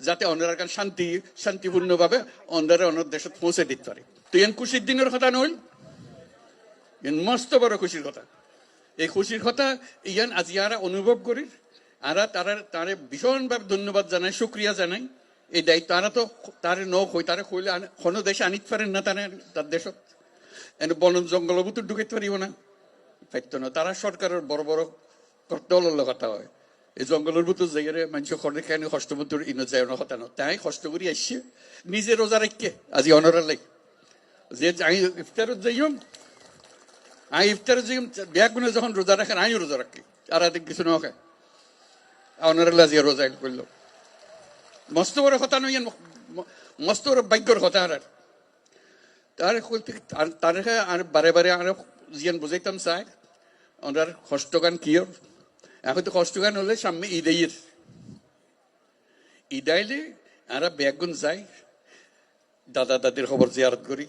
যাতে অন্যরা কান শান্তিপূর্ণভাবে অন্যরা অন্য দেশত পৌঁছে দিতে পারে। তো এন খুশির দিনের কথা নইল, এন মস্ত বড় খুশির কথা। এই খুশির কথা ইয়ান আজি আরা অনুভব করি, আরা তারে ভীষণভাবে ধন্যবাদ জানাই, শুক্রিয়া জানাই। এই দায়িত্ব আরা তো তারে হই তারে হইলে কোনো দেশে আনিতে পারেন না, তার দেশত এনে বন জঙ্গল ভিতর ঢুকাইতে পারিব না, পাইতো না। তারা সরকারের বড় বড় দলের কথা হয়, এই জঙ্গলের ভিতর জায়গায় মানুষ খড়ে খাই কষ্ট ভিতর ইনো যায় না কথা না। তাই কষ্ট করি আসছে নিজে রোজা রেখে আজি অনরার লাই যে ইফতারত যাইম, ইফতারত যাইম ব্যাগুনে যখন রোজা রাখেন আমিও রোজা রাখি, আর আদিক কিছু না খায় অনরাল্লা যে রোজা করলো। মস্ত বড় কথা নই, মস্ত বড় ভাগ্যর কথা। আর তার আর বারে বারে আর জিয়ান বুঝাইতাম চাই ওনার কষ্টগান কি। এখন তো কষ্টগান হলে সামনে ঈদ আইলে আর ব্যাগুন যাই, দাদা দাদির খবর জিয়ারত করি,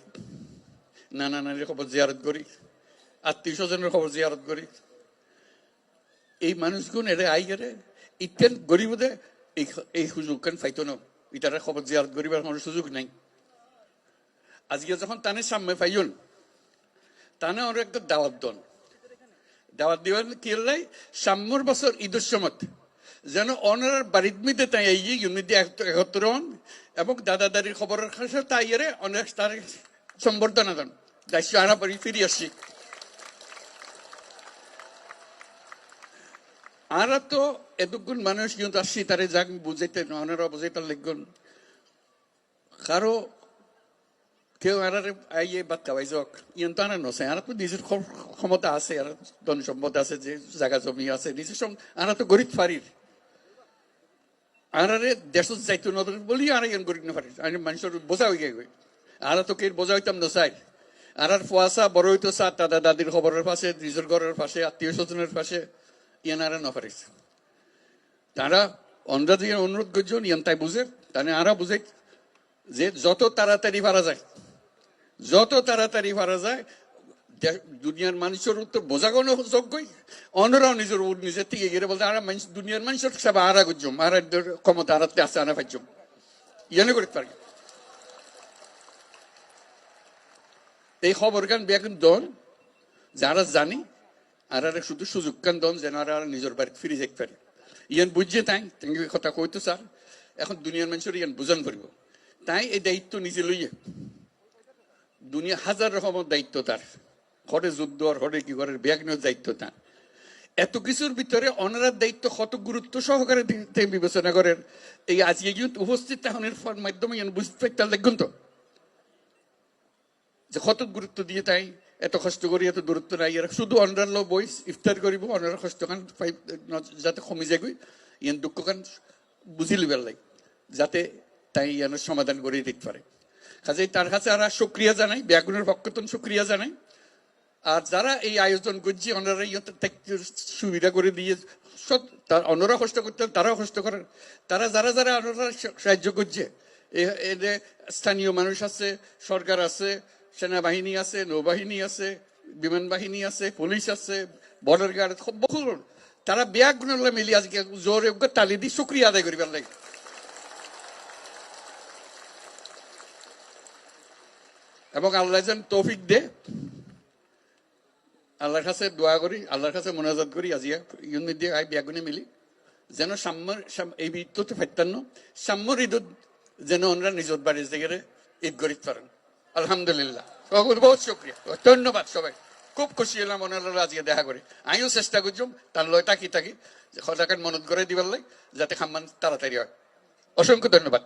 নানা নানির খবর জিয়ারত করি, আত্মীয় স্বজনের খবর জিয়ারত করি। এই মানুষগুন এরে আই গেলে ইতেন গরিবদে এই সুযোগ কান পাইতো না, ইটারা খবর জিয়ারত করিবার কোনো সুযোগ নাই। আজকে যখন তানে সামনে পাইন তানে ওর একটা দাওয়াত দন, দাওয়াত দিবেন কি লাই সাম্যর বছর ঈদের সময় যেন অনার বাড়ির মধ্যে তাই এই ইউনিটি একত্র হন এবং দাদা দাদির খবরের কাছে তাই এরে অনেক তার সম্বর্ধনা দেন। দায়িত্ব আনা পরি ফিরে আসছি। আর তো এতক্ষণ মানুষ কিন্তু আসছি তারে যাক বুঝাইতে ওনারা বুঝাইতে লিখুন কারো কেউ আর আইয়ে বাদ খাওয়াই যাক ইন তো আনা নছে। আর তো নিজের ক্ষমতা আছে, আর ধন সম্পদ আছে, যে জায়গা জমি আছে নিজের সঙ্গে আর তো গরিব ফারির আর দেশ যাইতো না বলি আর গরিব না ফারির আমি মানুষের বোঝা হয়ে গে। আর তো কে বোঝা হইতাম না চাই। আর ফুয়াশা বড় হইতো চা দাদা দাদির খবরের পাশে, নিজের ঘরের পাশে, আত্মীয় স্বজনের পাশে ইয়ান আর না পারিস। তারা অন্যরা দিয়ে অনুরোধ করছেন ইয়ান তাই বুঝে তাহলে আরা বুঝে যে যত তাড়াতাড়ি পারা যায়, যত তাড়াতাড়ি পারা যায় দুনিয়ার মানুষের উত্তর বোঝাগণ যোগ্যই অন্যরাও নিজের নিজের থেকে গিয়ে বলতে আর দুনিয়ার মানুষের সব আরা করছম আর ক্ষমতা আরাতে আছে আনা পাইছম ইয়ানে করতে পারি। এই খবর গান বেগুন দন যারা জানি আর শুধু সুযোগ কান দন যেন আর নিজের বাড়িতে ফিরে যেতে পারে। ইয়ান বুঝছে তাই কথা কইতো স্যার এখন দুনিয়ার মানুষের ইয়ান বুঝান পারব। তাই এই দায়িত্ব নিজে লইয়ে দুনিয়া হাজার রকমের দায়িত্ব তার, হরে যুদ্ধ আর হরে কি ঘরের ব্যাগনের দায়িত্ব তার। এত কিছুর ভিতরে অনারার দায়িত্ব কত গুরুত্ব সহকারে বিবেচনা করেন এই আজকে কিন্তু উপস্থিত তাহনের মাধ্যমে বুঝতে পারতাম দেখুন তো যে কত গুরুত্ব দিয়ে তাই এত কষ্ট করি এত দূরত্ব নাই। এরা শুধু অনার লো বই ইফতার করিব অনার কষ্ট কান যাতে কমে যায় ইয়ান দুঃখ কান বুঝি লিবার লাগে যাতে তাই ইয়ানোর সমাধান করে দিতে পারে। কাজেই তার কাছে আর শুক্রিয়া জানাই, ব্যাগুনের পক্ষতন শুক্রিয়া জানাই। আর যারা এই আয়োজন করছে ওনারা সুবিধা করে দিয়ে তার অন্যরা কষ্ট করতেন তারাও কষ্ট করেন। তারা যারা যারা ওনারা সাহায্য করছে স্থানীয় মানুষ আছে, সরকার আছে, সেনাবাহিনী আছে, নৌবাহিনী আছে, বিমান বাহিনী আছে, পুলিশ আছে, বর্ডার গার্ড বহু তারা ব্যাগুনলা মিলি আজকে জোরে তালি দিয়ে শুক্রিয়া আদায় করিবার লাগে। এবং আল্লাহ যেন তৌফিক দে, আল্লাহর কাছে দোয়া করি, আল্লাহর কাছে মোনাজাত করি আজিয়া ইউনিট দিয়ে ব্যাগুনে মিলি যেন সাম্যর এই ঈদতে ফাইতান্ন সাম্যর ঈদ যেন ওনারা নিজের বাড়ির জায়গায় ঈদ করিতে পারেন। আলহামদুলিল্লাহ, বহুত শুক্রিয়া, ধন্যবাদ সবাই। খুব খুশি হলাম ওনারা আজকে দেখা করে। আমিও চেষ্টা করছুম তার লয় তাকি সদাকার মনত করে দিবার লাই যাতে খাম্মান তাড়াতাড়ি হয়। অসংখ্য ধন্যবাদ।